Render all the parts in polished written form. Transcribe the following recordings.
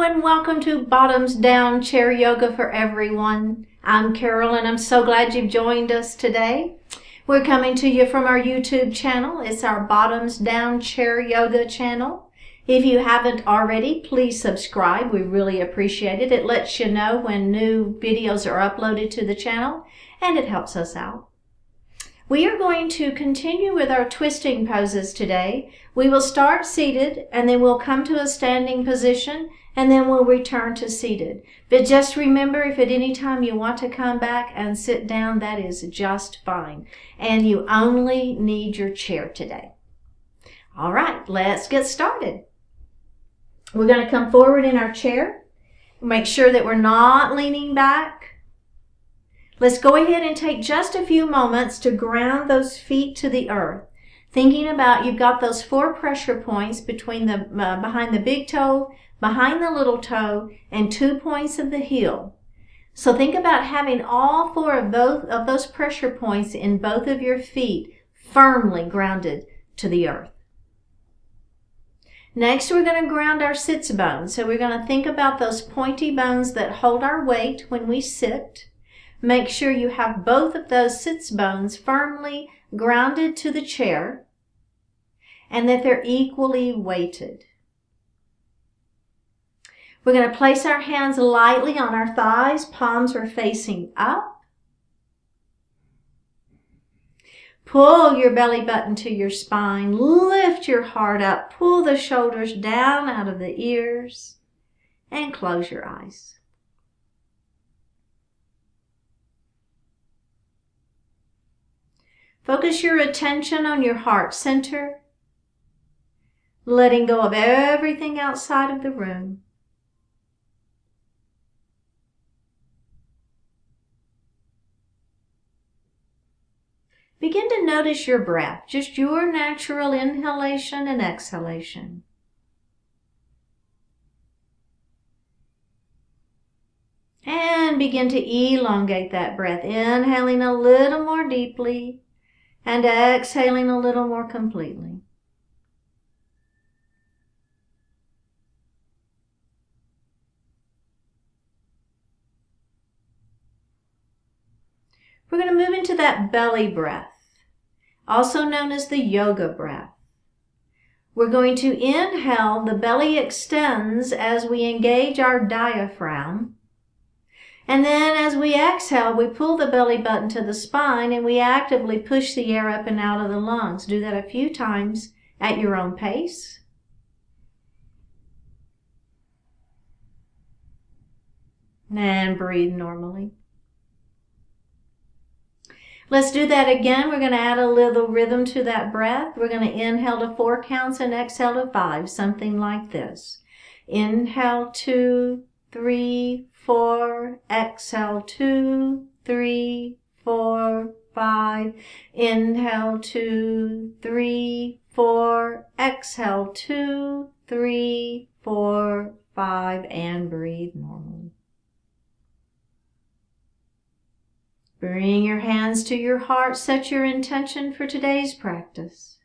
and welcome to Bottoms Down Chair Yoga for Everyone. I'm Carol and I'm so glad you've joined us today. We're coming to you from our YouTube channel. It's our Bottoms Down Chair Yoga channel. If you haven't already, please subscribe. We really appreciate it. It lets you know when new videos are uploaded to the channel and it helps us out. We are going to continue with our twisting poses today. We will start seated and then we'll come to a standing position and then we'll return to seated. But just remember, if at any time you want to come back and sit down, that is just fine. And you only need your chair today. All right, let's get started. We're going to come forward in our chair. Make sure that we're not leaning back. Let's go ahead and take just a few moments to ground those feet to the earth. Thinking about you've got those 4 pressure points between the behind the big toe, behind the little toe, and 2 points of the heel. So think about having all 4 of those pressure points in both of your feet firmly grounded to the earth. Next, we're going to ground our sits bones. So we're going to think about those pointy bones that hold our weight when we sit. Make sure you have both of those sits bones firmly grounded to the chair and that they're equally weighted. We're going to place our hands lightly on our thighs. Palms are facing up. Pull your belly button to your spine. Lift your heart up. Pull the shoulders down out of the ears and close your eyes. Focus your attention on your heart center, letting go of everything outside of the room. Begin to notice your breath, just your natural inhalation and exhalation. And begin to elongate that breath, inhaling a little more deeply and exhaling a little more completely. We're going to move into that belly breath, also known as the yoga breath. We're going to inhale, the belly extends as we engage our diaphragm. And then as we exhale, we pull the belly button to the spine and we actively push the air up and out of the lungs. Do that a few times at your own pace. And breathe normally. Let's do that again. We're going to add a little rhythm to that breath. We're going to inhale to 4 counts and exhale to 5, something like this. Inhale 2, 3, 4, exhale 2, 3, 4, 5. Inhale 2, 3, 4, exhale 2, 3, 4, 5, and breathe normally. Bring your hands to your heart. Set your intention for today's practice.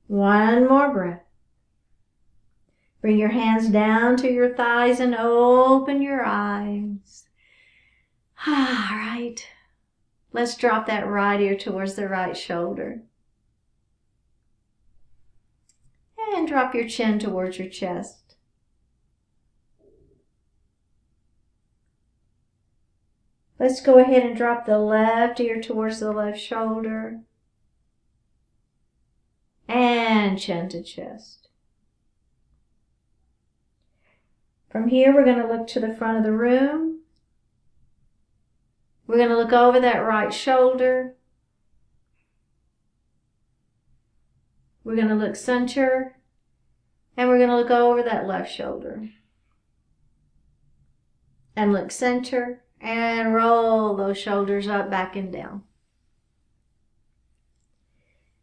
One more breath. Bring your hands down to your thighs and open your eyes. All right. Let's drop that right ear towards the right shoulder. And drop your chin towards your chest. Let's go ahead and drop the left ear towards the left shoulder. And chin to chest. From here, we're going to look to the front of the room. We're going to look over that right shoulder. We're going to look center. And we're going to look over that left shoulder. And look center. And roll those shoulders up, back and down.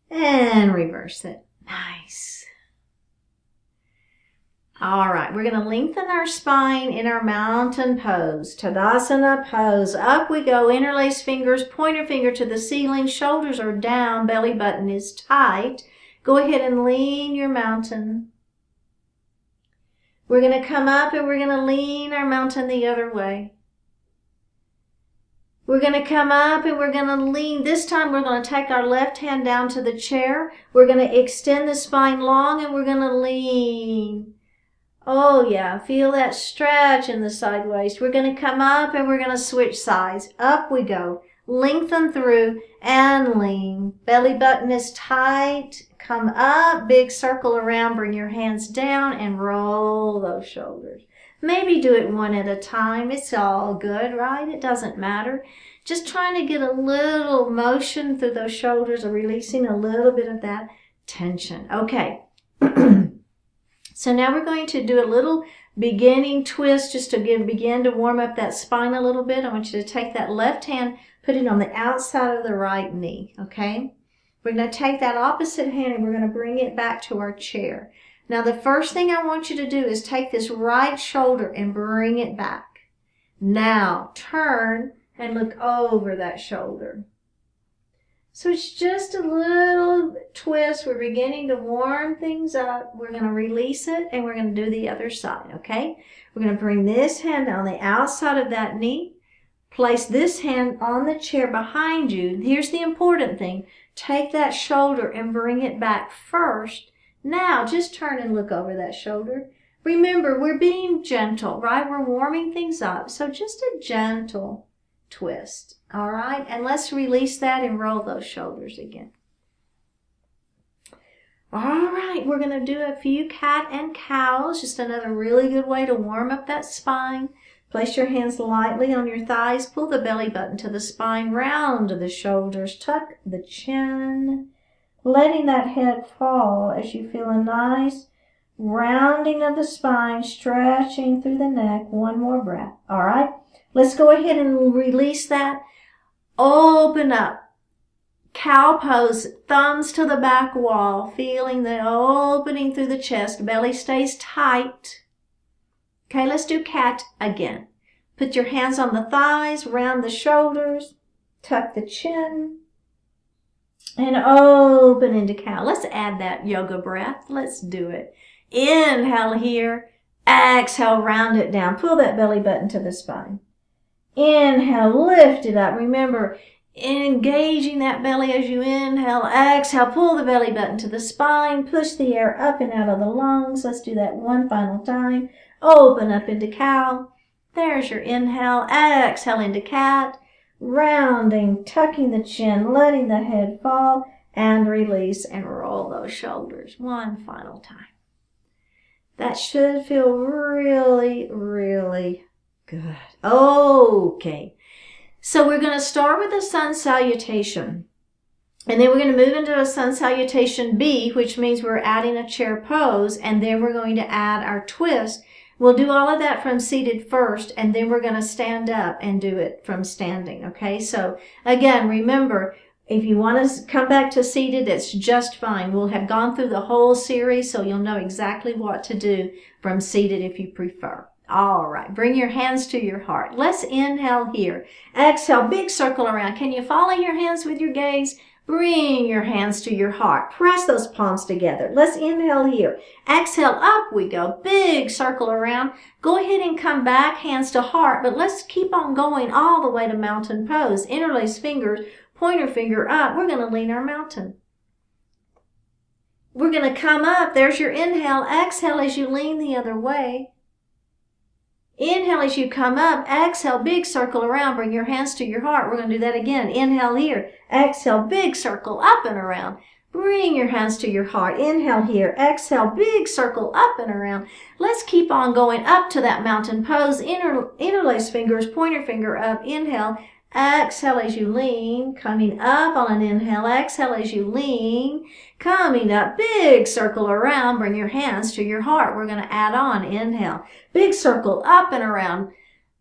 And reverse it. Nice. All right, we're going to lengthen our spine in our mountain pose, Tadasana pose. Up we go, interlace fingers, pointer finger to the ceiling, shoulders are down, belly button is tight, Go ahead and lean your mountain. We're going to come up and we're going to lean our mountain the other way. We're going to come up and we're going to lean. This time we're going to take our left hand down to the chair. We're going to extend the spine long and we're going to lean. Oh yeah, feel that stretch in the side waist. We're going to come up and we're going to switch sides. Up we go. Lengthen through and lean. Belly button is tight. Come up, big circle around, bring your hands down and roll those shoulders. Maybe do it one at a time. It's all good, right? It doesn't matter. Just trying to get a little motion through those shoulders, or releasing a little bit of that tension. Okay. So now we're going to do a little beginning twist just to begin to warm up that spine a little bit. I want you to take that left hand, put it on the outside of the right knee, okay? We're going to take that opposite hand and we're going to bring it back to our chair. Now the first thing I want you to do is take this right shoulder and bring it back. Now turn and look over that shoulder. So it's just a little twist. We're beginning to warm things up. We're going to release it and we're going to do the other side, okay? We're going to bring this hand on the outside of that knee. Place this hand on the chair behind you. Here's the important thing. Take that shoulder and bring it back first. Now, just turn and look over that shoulder. Remember, we're being gentle, right? We're warming things up. So just a gentle twist, all right? And let's release that and roll those shoulders again. All right, we're going to do a few cat and cows. Just another really good way to warm up that spine. Place your hands lightly on your thighs. Pull the belly button to the spine, round to the shoulders. Tuck the chin. Letting that head fall as you feel a nice rounding of the spine, stretching through the neck. One more breath. All right, let's go ahead and release that. Open up. Cow pose, thumbs to the back wall, feeling the opening through the chest. Belly stays tight. Okay, let's do cat again. Put your hands on the thighs, round the shoulders, tuck the chin. And open into cow. Let's add that yoga breath. Let's do it. Inhale here. Exhale, round it down. Pull that belly button to the spine. Inhale, lift it up. Remember, engaging that belly as you inhale. Exhale, pull the belly button to the spine. Push the air up and out of the lungs. Let's do that one final time. Open up into cow. There's your inhale. Exhale into cat. Rounding, tucking the chin, letting the head fall, and release and roll those shoulders. One final time. That should feel really, really good. Okay. So we're going to start with a sun salutation. And then we're going to move into a sun salutation B, which means we're adding a chair pose, and then we're going to add our twist. We'll do all of that from seated first, and then we're going to stand up and do it from standing, okay? So, again, remember, if you want to come back to seated, it's just fine. We'll have gone through the whole series, so you'll know exactly what to do from seated if you prefer. All right, bring your hands to your heart. Let's inhale here. Exhale, big circle around. Can you follow your hands with your gaze? Bring your hands to your heart. Press those palms together. Let's inhale here. Exhale, up we go. Big circle around. Go ahead and come back, hands to heart, but let's keep on going all the way to mountain pose. Interlace fingers, pointer finger up. We're going to lean our mountain. We're going to come up. There's your inhale. Exhale as you lean the other way. Inhale as you come up. Exhale, big circle around. Bring your hands to your heart. We're going to do that again. Inhale here. Exhale, big circle up and around. Bring your hands to your heart. Inhale here. Exhale, big circle up and around. Let's keep on going up to that mountain pose. Interlace fingers, pointer finger up. Inhale. Exhale as you lean. Coming up on an inhale. Exhale as you lean. Coming up. Big circle around. Bring your hands to your heart. We're going to add on. Inhale. Big circle up and around.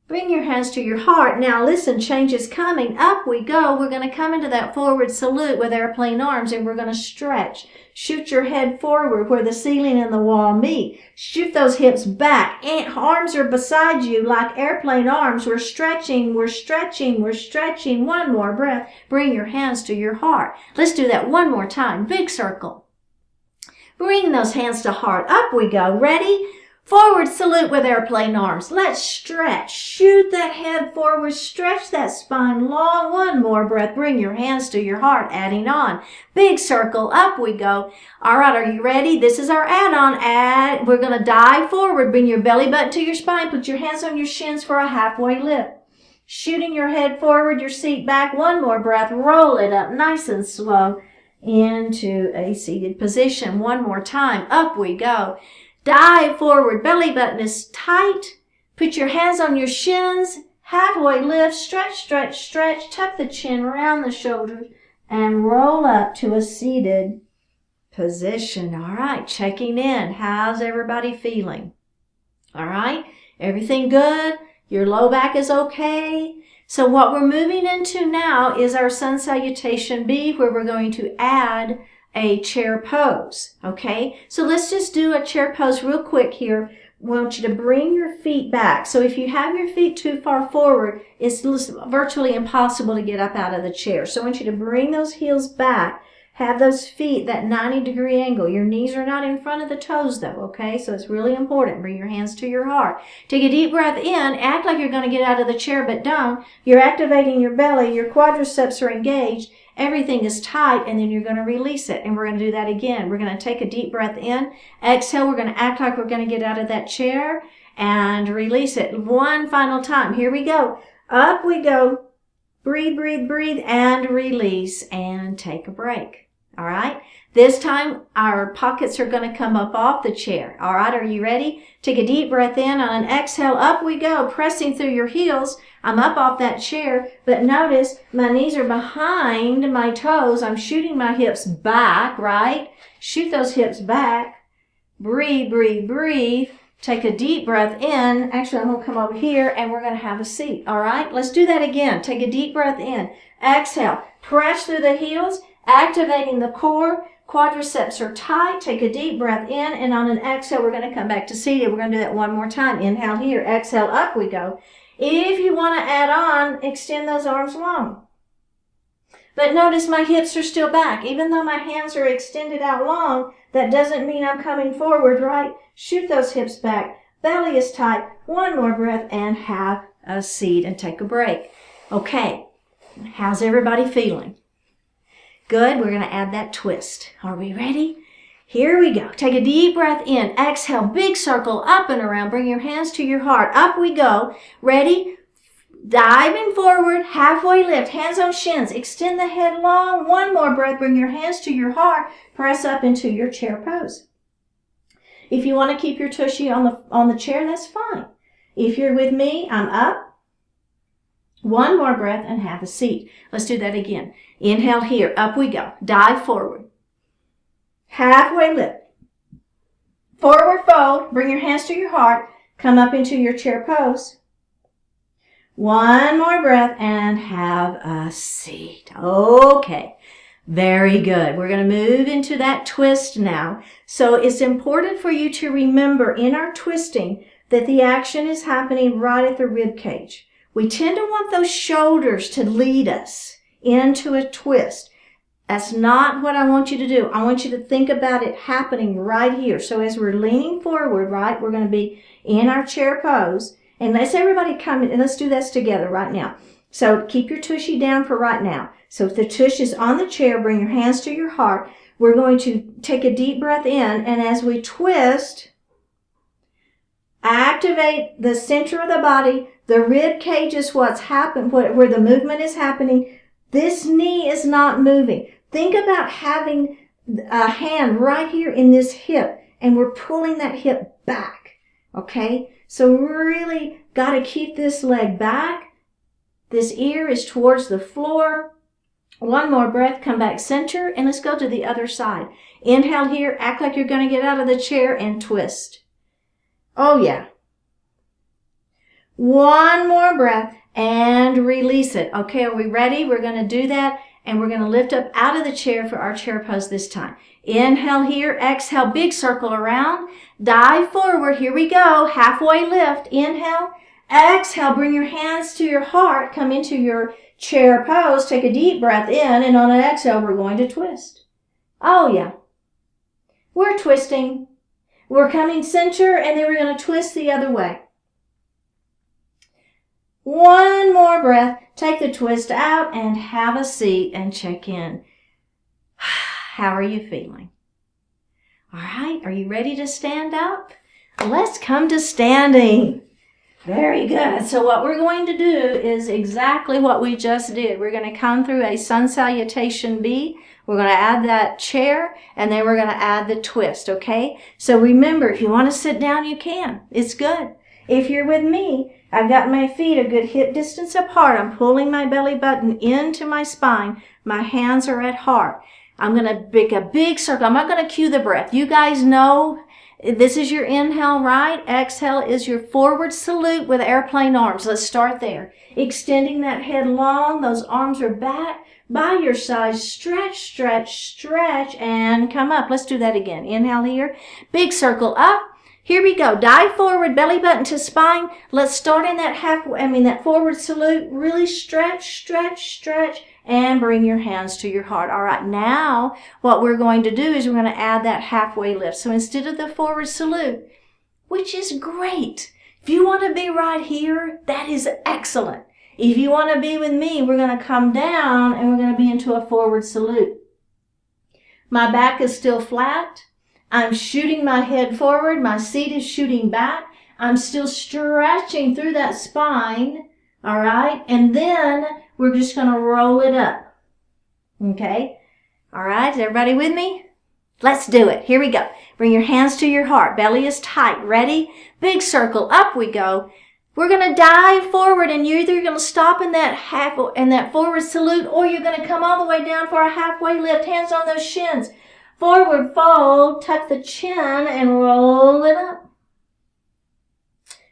Bring your hands to your heart. Now listen, change is coming. Up we go. We're going to come into that forward salute with airplane arms, and we're going to stretch. Shoot your head forward where the ceiling and the wall meet. Shoot those hips back. Arms are beside you like airplane arms. We're stretching, we're stretching, we're stretching. One more breath. Bring your hands to your heart. Let's do that one more time. Big circle. Bring those hands to heart. Up we go. Ready? Forward salute with airplane arms. Let's stretch. Shoot that head forward. Stretch that spine long. One more breath. Bring your hands to your heart. Adding on. Big circle. Up we go. All right, are you ready? This is our add-on. We're going to dive forward. Bring your belly button to your spine. Put your hands on your shins for a halfway lift. Shooting your head forward, your seat back. One more breath. Roll it up nice and slow into a seated position. One more time. Up we go. Dive forward. Belly button is tight. Put your hands on your shins. Halfway lift. Stretch, stretch, stretch. Tuck the chin around the shoulders and roll up to a seated position. All right, checking in. How's everybody feeling? All right, everything good? Your low back is okay? So what we're moving into now is our sun salutation B, where we're going to add a chair pose, okay? So let's just do a chair pose real quick here. We want you to bring your feet back. So if you have your feet too far forward, it's virtually impossible to get up out of the chair. So I want you to bring those heels back. Have those feet, that 90-degree angle. Your knees are not in front of the toes though, okay? So it's really important. Bring your hands to your heart. Take a deep breath in. Act like you're going to get out of the chair, but don't. You're activating your belly. Your quadriceps are engaged. Everything is tight, and then you're going to release it. And we're going to do that again. We're going to take a deep breath in. Exhale. We're going to act like we're going to get out of that chair and release it. One final time. Here we go. Up we go. Breathe, breathe, breathe, and release, and take a break. All right. This time, our pockets are going to come up off the chair. All right. Are you ready? Take a deep breath in. On an exhale, up we go, pressing through your heels. I'm up off that chair, but notice my knees are behind my toes. I'm shooting my hips back, right? Shoot those hips back. Breathe, breathe, breathe. Take a deep breath in. Actually, I'm going to come over here and we're going to have a seat. All right. Let's do that again. Take a deep breath in. Exhale. Press through the heels. Activating the core, quadriceps are tight. Take a deep breath in, and on an exhale, we're going to come back to seated. We're going to do that one more time. Inhale here, exhale, up we go. If you want to add on, extend those arms long. But notice my hips are still back. Even though my hands are extended out long, that doesn't mean I'm coming forward, right? Shoot those hips back. Belly is tight. One more breath, and have a seat and take a break. Okay, how's everybody feeling? Good. We're going to add that twist. Are we ready? Here we go. Take a deep breath in. Exhale. Big circle up and around. Bring your hands to your heart. Up we go. Ready? Diving forward. Halfway lift. Hands on shins. Extend the head long. One more breath. Bring your hands to your heart. Press up into your chair pose. If you want to keep your tushy on the chair, that's fine. If you're with me, I'm up. One more breath and have a seat. Let's do that again. Inhale here. Up we go. Dive forward. Halfway lift. Forward fold. Bring your hands to your heart. Come up into your chair pose. One more breath and have a seat. Okay. Very good. We're going to move into that twist now. So it's important for you to remember in our twisting that the action is happening right at the rib cage. We tend to want those shoulders to lead us into a twist. That's not what I want you to do. I want you to think about it happening right here. So as we're leaning forward, right, we're going to be in our chair pose. And let's everybody come in and let's do this together right now. So keep your tushy down for right now. So if the tush is on the chair, bring your hands to your heart. We're going to take a deep breath in. And as we twist, activate the center of the body. The rib cage is what's happened, where the movement is happening. This knee is not moving. Think about having a hand right here in this hip, and we're pulling that hip back, okay? So we really got to keep this leg back. This ear is towards the floor. One more breath, come back center, and let's go to the other side. Inhale here, act like you're going to get out of the chair and twist. Oh, yeah. One more breath and release it. Okay, are we ready? We're going to do that, and we're going to lift up out of the chair for our chair pose this time. Inhale here, exhale, big circle around. Dive forward. Here we go. Halfway lift. Inhale, exhale, bring your hands to your heart. Come into your chair pose. Take a deep breath in, and on an exhale, we're going to twist. Oh, yeah. We're twisting. We're coming center, and then we're going to twist the other way. One more breath. Take the twist out and have a seat and check in. How are you feeling? All right, are you ready to stand up? Let's come to standing. Very good. So what we're going to do is exactly what we just did. We're going to come through a sun salutation B. We're going to add that chair, and then we're going to add the twist, okay? So remember, if you want to sit down, you can. It's good. If you're with me, I've got my feet a good hip distance apart. I'm pulling my belly button into my spine. My hands are at heart. I'm going to make a big circle. I'm not going to cue the breath. You guys know this is your inhale, right? Exhale is your forward salute with airplane arms. Let's start there. Extending that head long. Those arms are back by your sides. Stretch, stretch, stretch, and come up. Let's do that again. Inhale here. Big circle up. Here we go. Dive forward, belly button to spine. Let's start in that forward salute. Really stretch, stretch, stretch, and bring your hands to your heart. All right, now what we're going to do is we're going to add that halfway lift. So instead of the forward salute, which is great, if you want to be right here, that is excellent. If you want to be with me, we're going to come down and we're going to be into a forward salute. My back is still flat. I'm shooting my head forward. My seat is shooting back. I'm still stretching through that spine. All right. And then we're just going to roll it up. Okay. All right. Is everybody with me? Let's do it. Here we go. Bring your hands to your heart. Belly is tight. Ready? Big circle. Up we go. We're going to dive forward, and you're either going to stop in that forward salute, or you're going to come all the way down for a halfway lift. Hands on those shins. Forward fold, tuck the chin, and roll it up.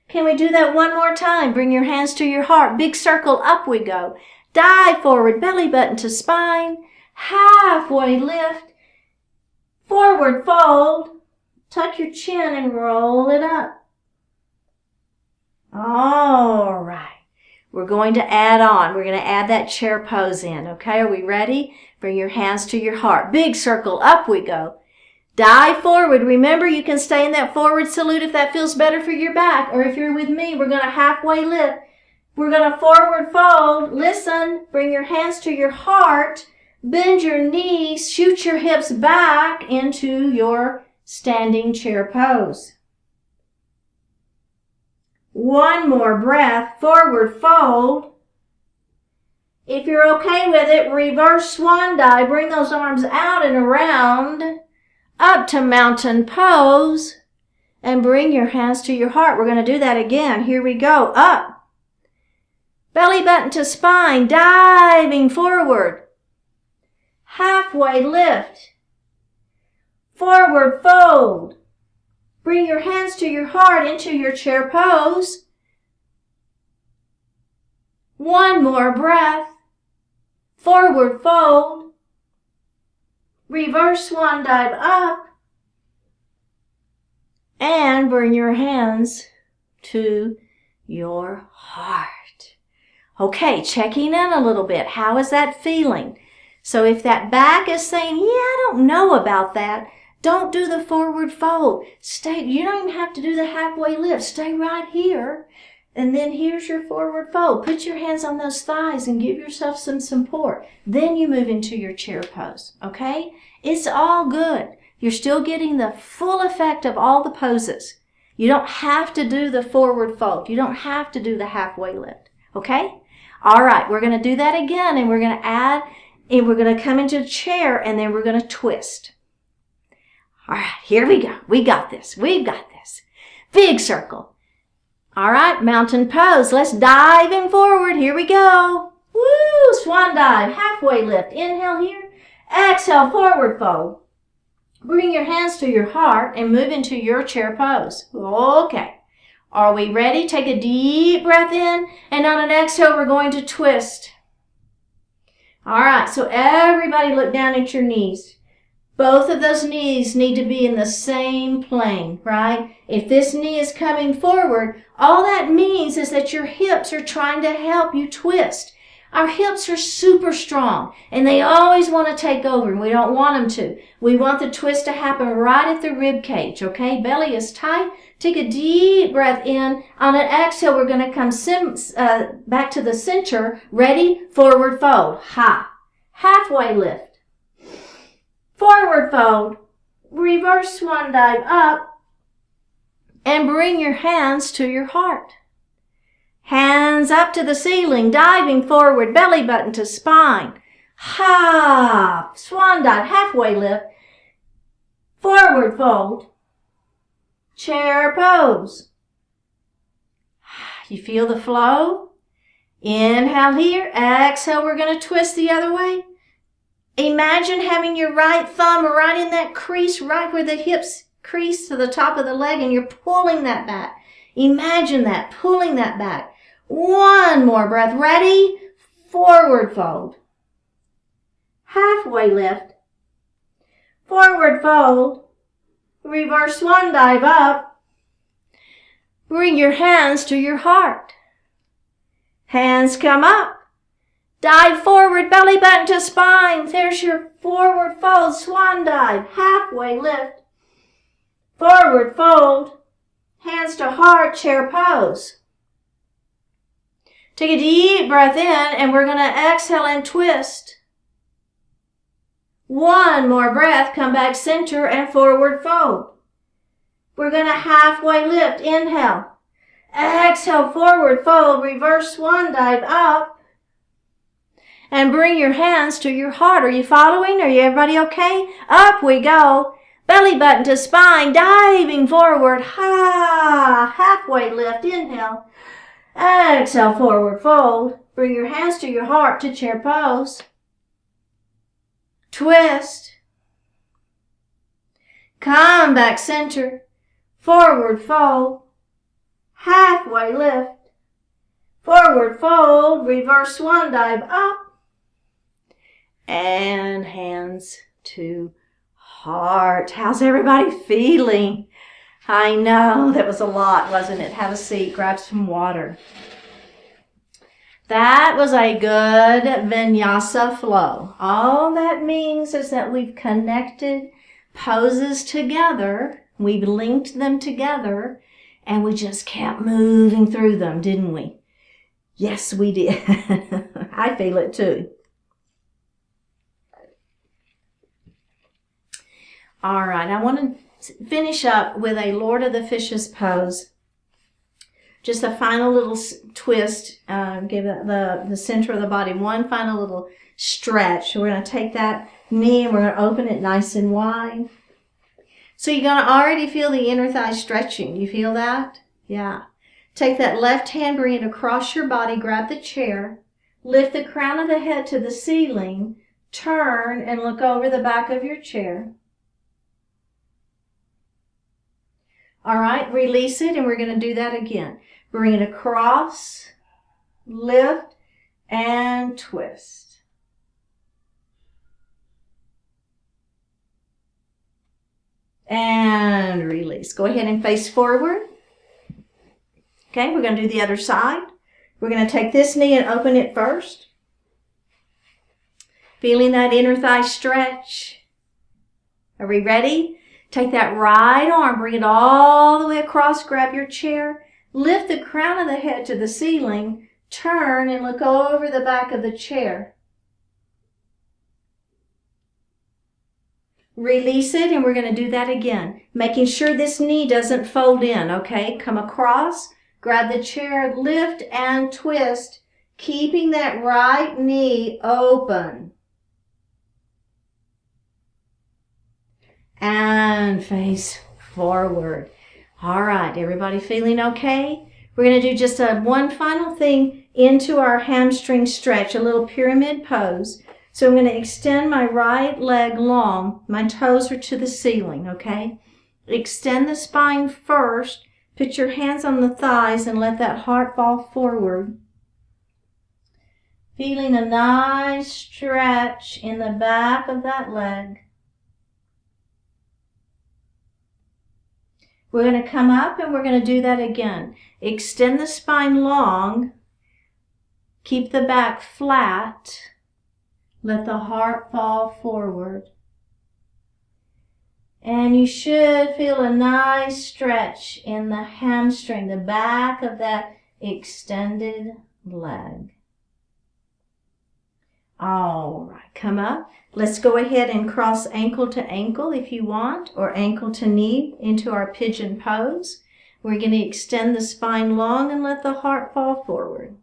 Can we do that one more time? Bring your hands to your heart. Big circle, up we go. Dive forward, belly button to spine. Halfway lift. Forward fold, tuck your chin, and roll it up. All right. We're going to add on. We're going to add that chair pose in. Okay, are we ready? Bring your hands to your heart. Big circle, up we go. Dive forward. Remember, you can stay in that forward salute if that feels better for your back. Or if you're with me, we're going to halfway lift. We're going to forward fold. Listen, bring your hands to your heart. Bend your knees. Shoot your hips back into your standing chair pose. One more breath. Forward fold. If you're okay with it, reverse swan dive. Bring those arms out and around. Up to mountain pose. And bring your hands to your heart. We're going to do that again. Here we go. Up. Belly button to spine. Diving forward. Halfway lift. Forward fold. Bring your hands to your heart into your chair pose. One more breath. Forward fold. Reverse swan dive up. And bring your hands to your heart. Okay, checking in a little bit. How is that feeling? So if that back is saying, yeah, I don't know about that, don't do the forward fold. Stay. You don't even have to do the halfway lift. Stay right here. And then here's your forward fold. Put your hands on those thighs and give yourself some support. Then you move into your chair pose, okay? It's all good. You're still getting the full effect of all the poses. You don't have to do the forward fold. You don't have to do the halfway lift, okay? All right, we're going to do that again, and we're going to add, and we're going to come into the chair, and then we're going to twist. All right, here we go. We got this. We've got this. Big circle. All right, mountain pose. Let's dive in forward. Here we go. Woo! Swan dive. Halfway lift. Inhale here. Exhale, forward fold. Bring your hands to your heart and move into your chair pose. Okay. Are we ready? Take a deep breath in, and on an exhale, we're going to twist. All right, so everybody look down at your knees. Both of those knees need to be in the same plane, right? If this knee is coming forward, all that means is that your hips are trying to help you twist. Our hips are super strong, and they always want to take over, and we don't want them to. We want the twist to happen right at the rib cage, okay? Belly is tight. Take a deep breath in. On an exhale, we're going to come back to the center. Ready? Forward fold. Ha. Halfway lift. Forward fold. Reverse swan dive up. And bring your hands to your heart. Hands up to the ceiling, diving forward, belly button to spine. Ha! Swan dive, halfway lift. Forward fold. Chair pose. You feel the flow? Inhale here. Exhale, we're going to twist the other way. Imagine having your right thumb right in that crease, right where the hips crease to the top of the leg, and you're pulling that back. Imagine that, pulling that back. One more breath. Ready? Forward fold. Halfway lift. Forward fold. Reverse swan dive up. Bring your hands to your heart. Hands come up. Dive forward, belly button to spine. There's your forward fold, swan dive. Halfway lift. Forward fold. Hands to heart, chair pose. Take a deep breath in, and we're going to exhale and twist. One more breath. Come back center and forward fold. We're going to halfway lift. Inhale. Exhale, forward fold. Reverse swan dive up. And bring your hands to your heart. Are you following? Are you everybody okay? Up we go. Belly button to spine. Diving forward. Ha! Halfway lift. Inhale. Exhale, forward fold. Bring your hands to your heart to chair pose. Twist. Come back center. Forward fold. Halfway lift. Forward fold. Reverse swan dive up. And hands to heart. How's everybody feeling? I know, that was a lot, wasn't it? Have a seat, grab some water. That was a good vinyasa flow. All that means is that we've connected poses together, we've linked them together, and we just kept moving through them, didn't we? Yes, we did. I feel it too. All right, I want to finish up with a Lord of the Fishes pose. Just a final little twist. Give the center of the body one final little stretch. We're going to take that knee and we're going to open it nice and wide. So you're going to already feel the inner thigh stretching. You feel that? Yeah. Take that left hand, bring it across your body, grab the chair, lift the crown of the head to the ceiling, turn and look over the back of your chair. All right, release it, and we're going to do that again. Bring it across, lift, and twist. And release. Go ahead and face forward. Okay, we're going to do the other side. We're going to take this knee and open it first. Feeling that inner thigh stretch. Are we ready? Take that right arm, bring it all the way across, grab your chair, lift the crown of the head to the ceiling, turn and look over the back of the chair. Release it, and we're going to do that again, making sure this knee doesn't fold in, okay? Come across, grab the chair, lift and twist, keeping that right knee open. And face forward. All right, everybody feeling okay? We're going to do just one final thing into our hamstring stretch, a little pyramid pose. So I'm going to extend my right leg long. My toes are to the ceiling, okay? Extend the spine first. Put your hands on the thighs and let that heart fall forward. Feeling a nice stretch in the back of that leg. We're going to come up and we're going to do that again. Extend the spine long. Keep the back flat. Let the heart fall forward. And you should feel a nice stretch in the hamstring, the back of that extended leg. All right, come up. Let's go ahead and cross ankle to ankle if you want, or ankle to knee into our pigeon pose. We're going to extend the spine long and let the heart fall forward.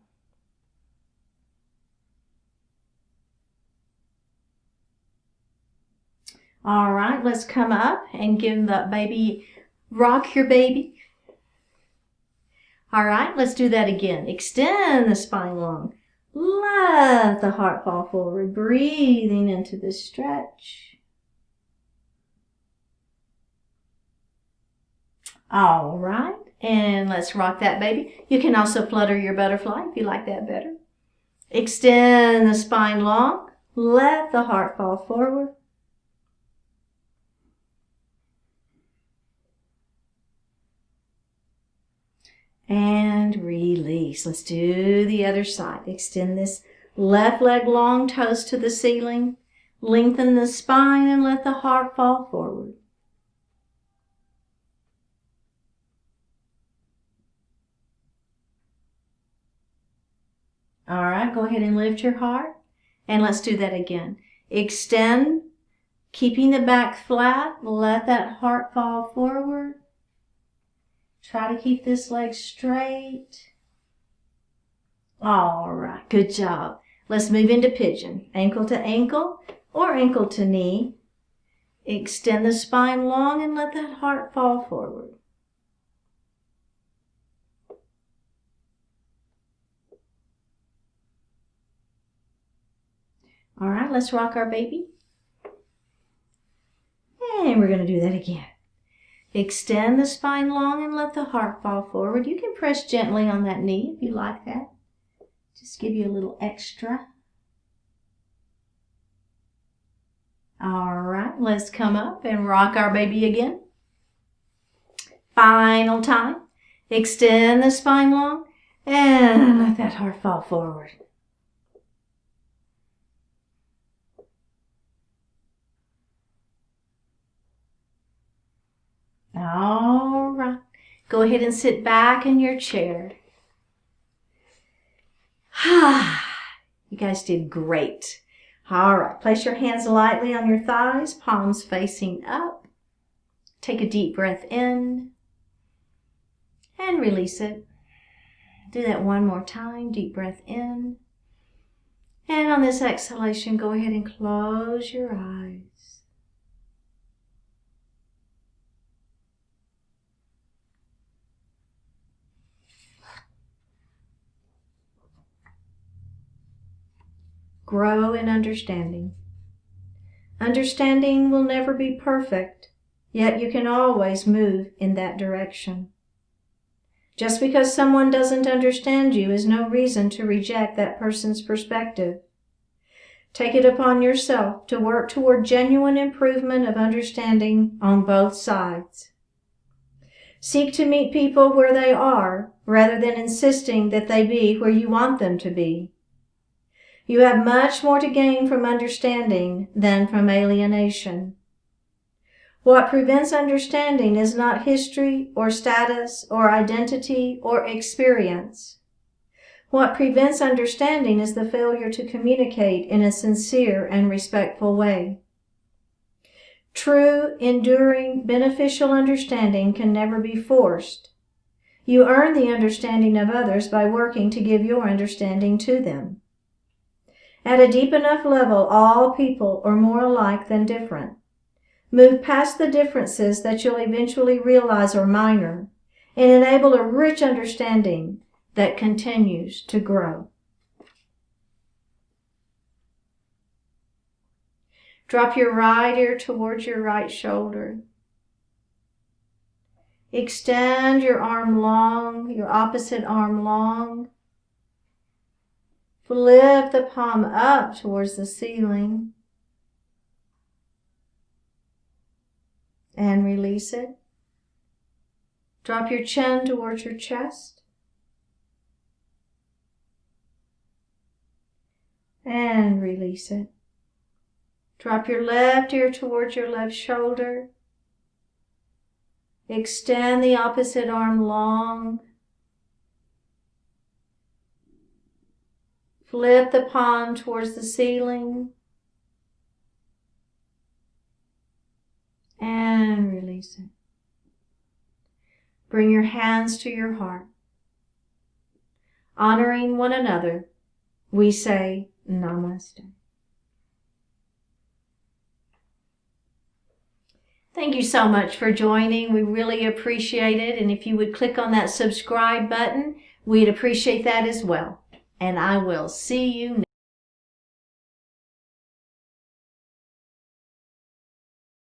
All right, let's come up and give the baby, rock your baby. All right, let's do that again. Extend the spine long. Let the heart fall forward, breathing into the stretch. All right, and let's rock that baby. You can also flutter your butterfly if you like that better. Extend the spine long. Let the heart fall forward. And release. Let's do the other side. Extend this left leg long, toes to the ceiling. Lengthen the spine and let the heart fall forward. All right, go ahead and lift your heart. And let's do that again. Extend, keeping the back flat. Let that heart fall forward. Try to keep this leg straight. All right, good job. Let's move into pigeon. Ankle to ankle or ankle to knee. Extend the spine long and let that heart fall forward. All right, let's rock our baby. And we're going to do that again. Extend the spine long and let the heart fall forward. You can press gently on that knee if you like that. Just give you a little extra. All right, let's come up and rock our baby again. Final time. Extend the spine long and let that heart fall forward. All right. Go ahead and sit back in your chair. You guys did great. All right. Place your hands lightly on your thighs, palms facing up. Take a deep breath in and release it. Do that one more time. Deep breath in. And on this exhalation, go ahead and close your eyes. Grow in understanding. Understanding will never be perfect, yet you can always move in that direction. Just because someone doesn't understand you is no reason to reject that person's perspective. Take it upon yourself to work toward genuine improvement of understanding on both sides. Seek to meet people where they are, rather than insisting that they be where you want them to be. You have much more to gain from understanding than from alienation. What prevents understanding is not history or status or identity or experience. What prevents understanding is the failure to communicate in a sincere and respectful way. True, enduring, beneficial understanding can never be forced. You earn the understanding of others by working to give your understanding to them. At a deep enough level, all people are more alike than different. Move past the differences that you'll eventually realize are minor and enable a rich understanding that continues to grow. Drop your right ear towards your right shoulder. Extend your arm long, your opposite arm long. Flip the palm up towards the ceiling and release it. Drop your chin towards your chest. And release it. Drop your left ear towards your left shoulder. Extend the opposite arm long. Flip the palm towards the ceiling. And release it. Bring your hands to your heart. Honoring one another, we say Namaste. Thank you so much for joining. We really appreciate it. And if you would click on that subscribe button, we'd appreciate that as well. And I will see you next time.